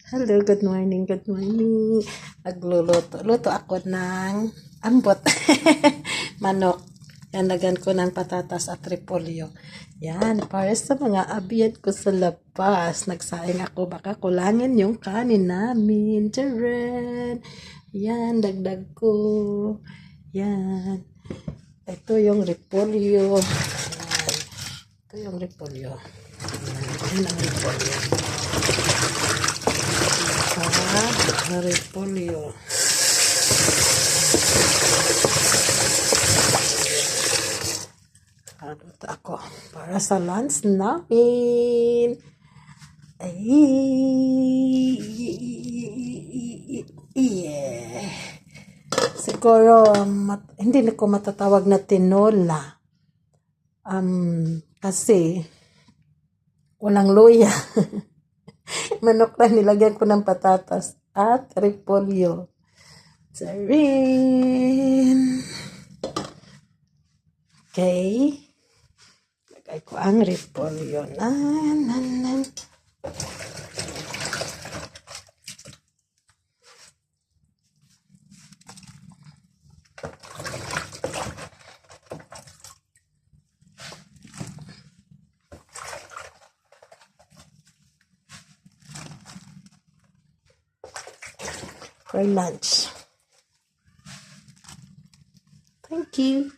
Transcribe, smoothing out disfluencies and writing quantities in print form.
Hello, good morning, good morning. Luto ako ng ambot. Manok. Yan, lagyan ko ng patatas at repolyo. Yan, para sa mga abiyad ko sa labas. Nagsaing ako, baka kulangin yung kanin namin. Tcharan! Yan, dagdag ko. Yan. Ito yung repolyo. Yan. Ito yung repolyo. Yan ang repolyo. Repolyo. Ito ako para sa lunch namin. Yeah. Siguro hindi na ko matatawag na tinola. Kasi walang luya. Manok lang nilagyan ko ng patatas at repolyo. Sarin. Okay. Lagay ko ang repolyo. For lunch. Thank you.